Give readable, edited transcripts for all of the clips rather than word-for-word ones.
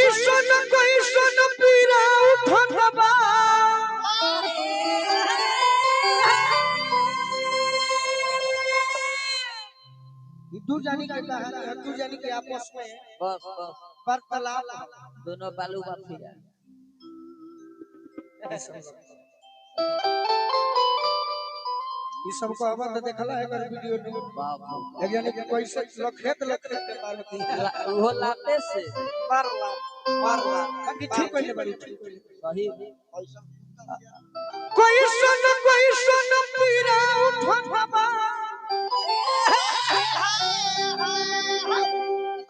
कैसन पीरा उठनबा दू जानी के कहानी है, दू जानी के आपस में बस वार्तालाप दोनों बालू माफिया ये सबको अवध देखला है अगर वीडियो में बाप एक जानी के कैसे लखेत के मारती वो लाते से मारला बाकी ठीक होने बड़ी सही कैसन पीरा उठनबा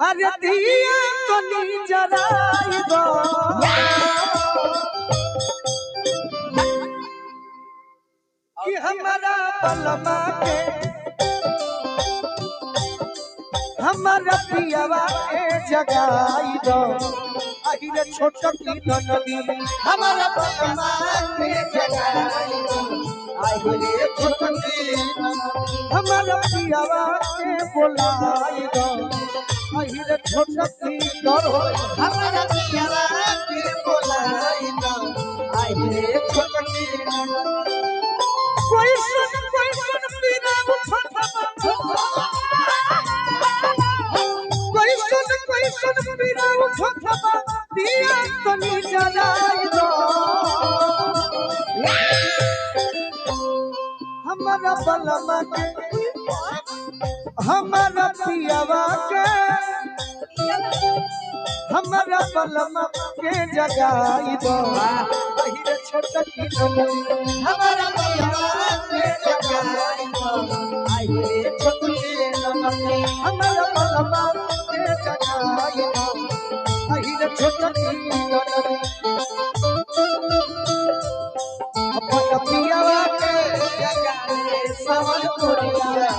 अरे दिया तनी जराई दो कि हमारा बलमा के हमारा पियावा के जगाई दो आहिरे छोटा की नदी हमारा बलमा के जगाई दो आहिरे छोटा की हमारा पियावा के बुलाई दो आहिरे छोटा की डर हो हमारा पियावा के बुलाई दो आहिरे छोटा की कैसन पीरा उठनबा कैसन पीरा उठनबा दिया तनी जराई दो हमारा बलमा के हमारा पियावा के हमारा बलमा के जगाई दो आहिरे छोटा की नदी हमारा पियावा के जगाई दो आहिरे छोटा की नदी हमारा बलमा के जगाई दो आहिरे छोटा की नदी अपना पियावा के जगाए सवन कोरिया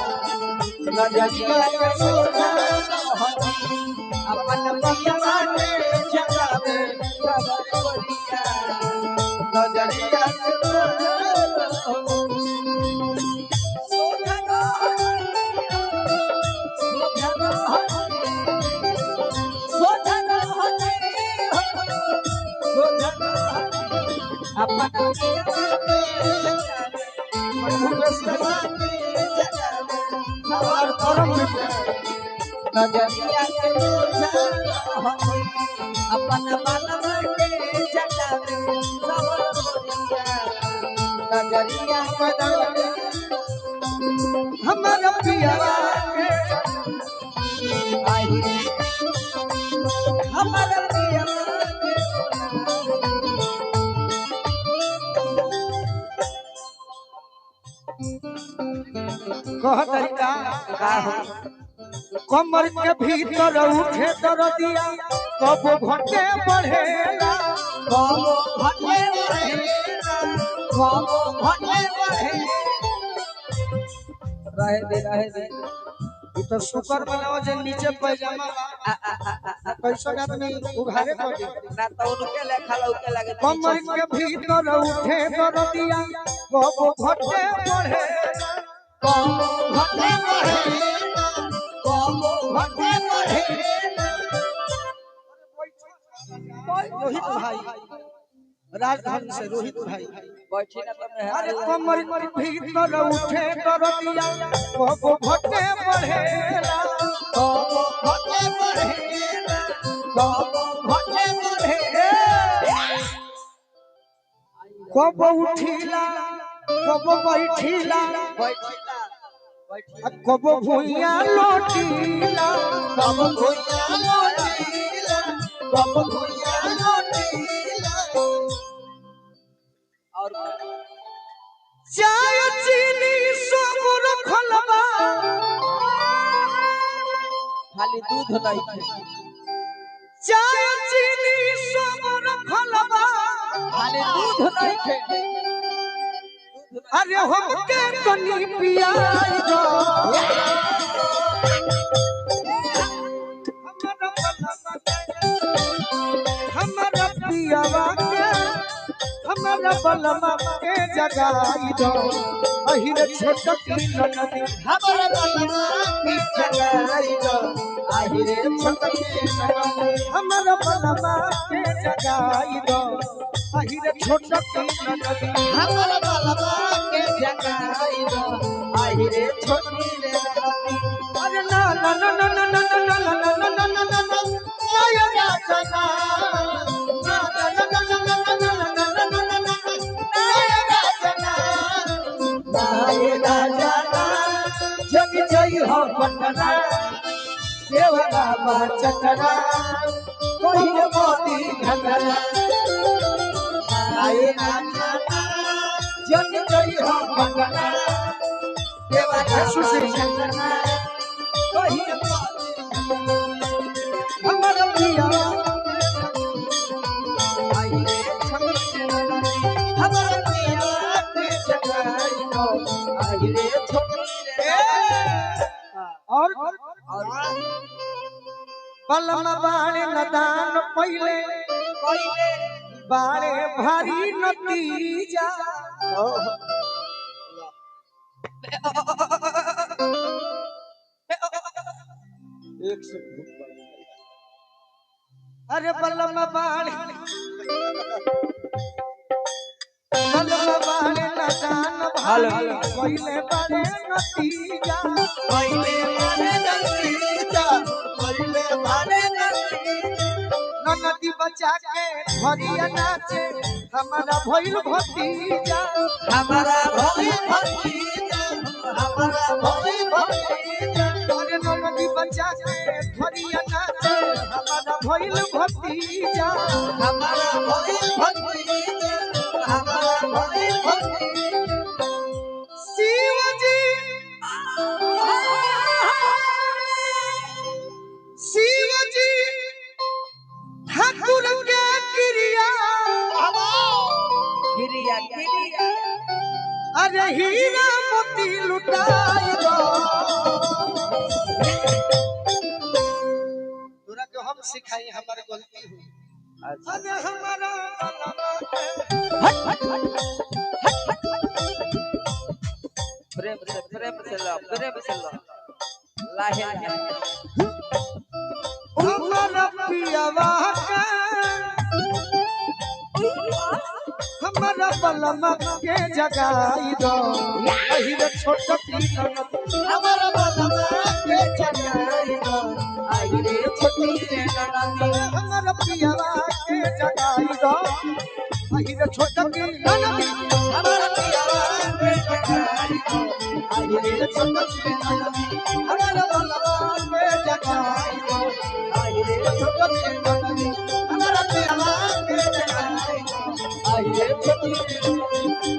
नजरिया के सोना अपन पियावा के जगावे सवन कोरिया नजरिया के नजरिया के अपन बालवा के जगावे नजरिया हमारा पियावा के हमारा पियावा कह तरीका का हो कमर के भीतर उठे दर्दिया कब घटे बढ़ेला रहे दे ई तो शुक्र बनाओ जे नीचे पैजामा कैसा आदमी उघारे कर दे ना तो उनके लेखा लौके लगे कमर के भीतर उठे दर्दिया कब घटे बढ़ेला रोहित भाई राजधानी से रोहित भाई बैठी ना तो मैं अरे कमर के भीतर उठे दर्दिया कब घटे बढ़ेला कब उठिला कब बैठिला कब भुइया लोटीला कब भुइया लोटीला कब भुइया लोटीला और चाय चीनी सब रखलबा खाली दूध नहीं थे चाय चीनी सब रखलबा खाली दूध नहीं थे अरे हमके कनी पियाई दो हमारा पियावा के हमारा हमारा बलमा के जगाई दो अहिर छोटकी ननदी हमारा बलमा के जगाई दो अहिर छोटकी ननदी हमारा बलमा के जगाई दो अहिर छोटकी ननदी हमारा बलमा के जगाई दो अहिर छोटकी ननदी अरे ना ना ना ना ना ना ना ना ना ना ना ना ना या राजा ना ना ना ना ना ना ना ना ना ना ना या राजा ना ये राजा ना जग जय हो पटना देवरा चटना कोई मोती घटना ये राजा ना जग जय हो पटना देवरा चटना कोई मोती हमारा प्रिया हमारा प्रिया के जगाई दो आहिरे छोटकी और बलमा बाणे नदान पहिले बाणे भारी नतीजा एक सेकंड अरे बलमा बाणे नदान भारी पहिले बाणे नतीजा नदी बचा के भरिया नाचे हमारा भइल भतीजा हमारा भइल भतीजा हमारा भइल भतीजा अरे नदी बचा के भरिया नाचे हमारा भइल भतीजा हमारा भइल भतीजा हमारा भइल भतीजा शिवजी शिवजी ठाकुर के क्रिया गिरिया गिरिया अरे हीरा मोती लुटाई दो तोरा के हम सिखाई हमार गलती हुई अरे हमारा प्रेम से लो लाहे हमारा पियावा हमारा बलमा के जगाई दो अहिर छोटकी ननद हमारा बलमा के जगाई दो अहिर छोटकी ननद हमारा पियावा के जगाई दो अहिर छोटकी ननद हमारा पियावा के जगाई दो अहिर छोटकी ननद हमारा बलमा के जगाई दो अहिर छोटकी ननद हमारा पियावा के जगाई दो आइए छोटी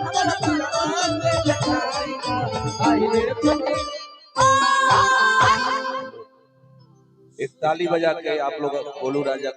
हमारा परिवार में जगाई आइए छोटी एक ताली बजा के आप लोग गोलू राजा